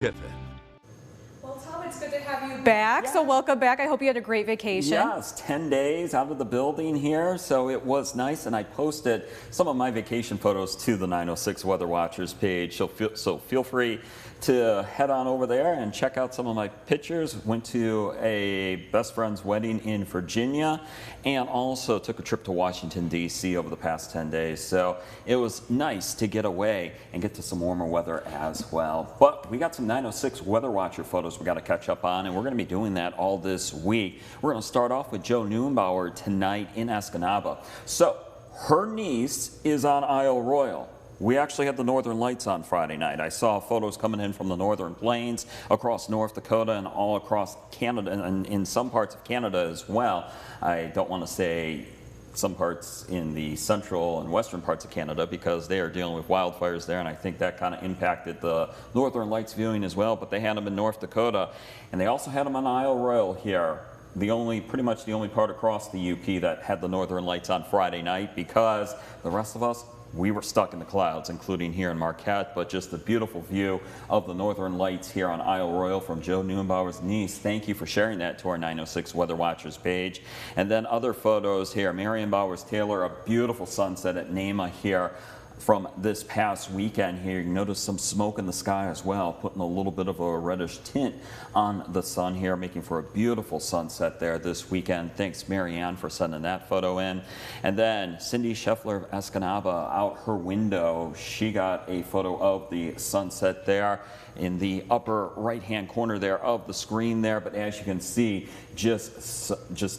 Kiffin. Well, Tom, it's good to have you back. So welcome back. I hope you had a great vacation. Yes, 10 days out of the building here, so it was nice, and I posted some of my vacation photos to the 906 Weather Watchers page, so feel free to head on over there and check out some of my pictures. Went to a best friend's wedding in Virginia and also took a trip to Washington, D.C. over the past 10 days. So it was nice to get away and get to some warmer weather as well. But we got some 906 Weather Watcher photos we got to catch up on, and we're going to be doing that all this week. We're going to start off with Jo Neubauer tonight in Escanaba. So her niece is on Isle Royale. We actually had the Northern Lights on Friday night. I saw photos coming in from the Northern Plains, across North Dakota, and all across Canada, and in some parts of Canada as well. I don't want to say some parts in the central and western parts of Canada because they are dealing with wildfires there, and I think that kind of impacted the Northern Lights viewing as well, but they had them in North Dakota, and they also had them on Isle Royale here. Pretty much the only part across the UP that had the Northern Lights on Friday night, because the rest of us, we were stuck in the clouds, including here in Marquette, but just a beautiful view of the Northern Lights here on Isle Royale from Jo Neubauer's niece. Thank you for sharing that to our 906 Weather Watchers page. And then other photos here. Marion Bowers-Taylor, a beautiful sunset at Nema here from this past weekend here. You notice some smoke in the sky as well, putting a little bit of a reddish tint on the sun here, making for a beautiful sunset there this weekend. Thanks, Marianne, for sending that photo in. And then Cindy Scheffler of Escanaba, out her window, she got a photo of the sunset there in the upper right-hand corner there of the screen there. But as you can see, just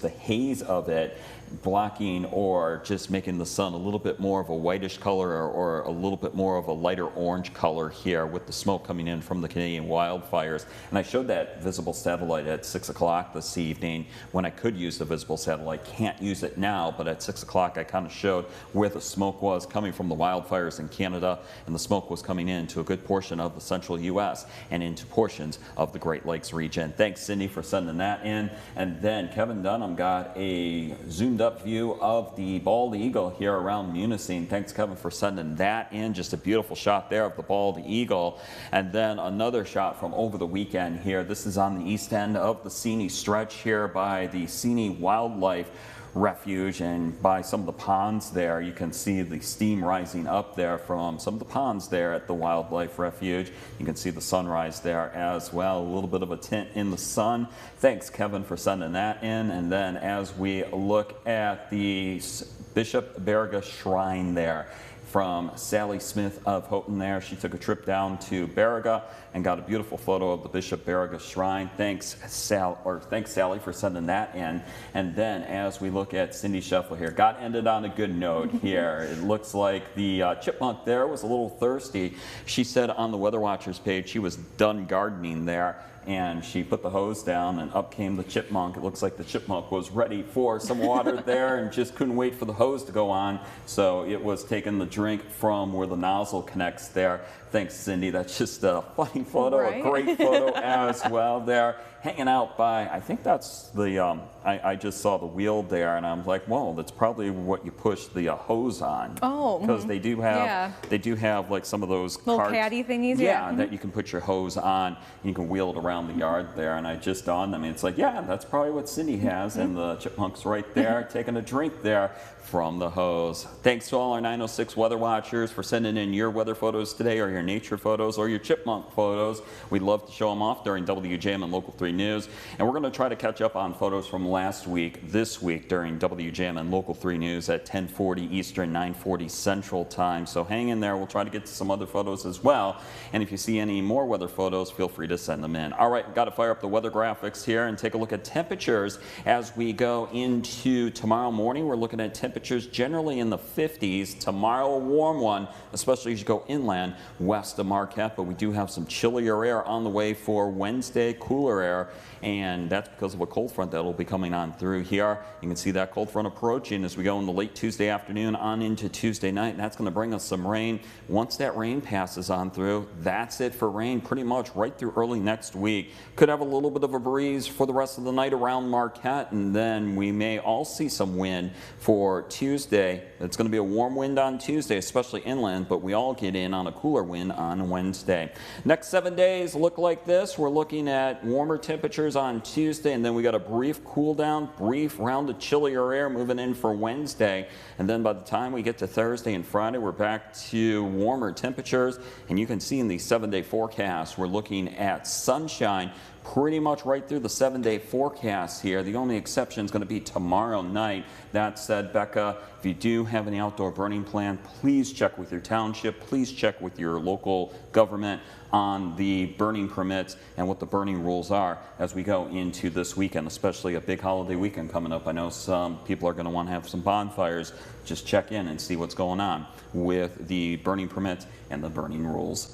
the haze of it blocking or just making the sun a little bit more of a whitish color or a little bit more of a lighter orange color here with the smoke coming in from the Canadian wildfires. And I showed that visible satellite at 6 o'clock this evening when I could use the visible satellite. Can't use it now, but at 6 o'clock I kind of showed where the smoke was coming from the wildfires in Canada, and the smoke was coming into a good portion of the central U.S. and into portions of the Great Lakes region. Thanks, Cindy, for sending that in. And then Kevin Dunham got a zoomed up view of the bald eagle here around Munising. Thanks, Kevin, for sending that in. Just a beautiful shot there of the bald eagle. And then another shot from over the weekend here. This is on the east end of the Seney Stretch here by the Seney Wildlife Refuge, and by some of the ponds there you can see the steam rising up there from some of the ponds there at the Wildlife Refuge. You can see the sunrise there as well, a little bit of a tint in the sun. Thanks, Kevin, for sending that in. And then as we look at the Bishop Baraga Shrine there from Sally Smith of Houghton there. She took a trip down to Baraga and got a beautiful photo of the Bishop Baraga Shrine. Thanks, Sally, for sending that in. And then as we look at Cindy Scheffler here, got ended on a good note here. It looks like the chipmunk there was a little thirsty. She said on the Weather Watchers page she was done gardening there, and she put the hose down and up came the chipmunk. It looks like the chipmunk was ready for some water there and just couldn't wait for the hose to go on, so it was taking the drink from where the nozzle connects there. Thanks, Cindy. That's just a funny photo, right? A great photo as well there. Hanging out by, I think that's the, I just saw the wheel there, and I'm like, whoa, that's probably what you push the hose on. Oh. Because they do have like some of those little carts, caddy thingies. Yeah, that you can put your hose on, and you can wheel it around the yard there, and I just dawned on me, it's like, yeah, that's probably what Cindy has, and the chipmunk's right there taking a drink there from the hose. Thanks to all our 906 Weather Watchers for sending in your weather photos today, or your nature photos, or your chipmunk photos. We'd love to show them off during WJM and Local 3 News, and we're going to try to catch up on photos from last week, this week during WJM and Local 3 News at 10:40 Eastern, 9:40 Central Time. So hang in there. We'll try to get to some other photos as well, and if you see any more weather photos, feel free to send them in. All right, got to fire up the weather graphics here and take a look at temperatures as we go into tomorrow morning. We're looking at temperatures generally in the 50s. Tomorrow, a warm one, especially as you go inland west of Marquette, but we do have some chillier air on the way for Wednesday, cooler air, and that's because of a cold front that will be coming on through here. You can see that cold front approaching as we go into late Tuesday afternoon on into Tuesday night, and that's going to bring us some rain. Once that rain passes on through, that's it for rain pretty much right through early next week. week. Could have a little bit of a breeze for the rest of the night around Marquette, and then we may all see some wind for Tuesday. It's going to be a warm wind on Tuesday, especially inland, but we all get in on a cooler wind on Wednesday. Next 7 days look like this. We're looking at warmer temperatures on Tuesday, and then we got a brief cool down, brief round of chillier air moving in for Wednesday. And then by the time we get to Thursday and Friday, we're back to warmer temperatures. And you can see in the 7-day forecast, we're looking at sunshine pretty much right through the 7-day forecast here. The only exception is going to be tomorrow night. That said, Becca, if you do have any outdoor burning plan, please check with your township. Please check with your local government on the burning permits and what the burning rules are as we go into this weekend, especially a big holiday weekend coming up. I know some people are going to want to have some bonfires. Just check in and see what's going on with the burning permits and the burning rules.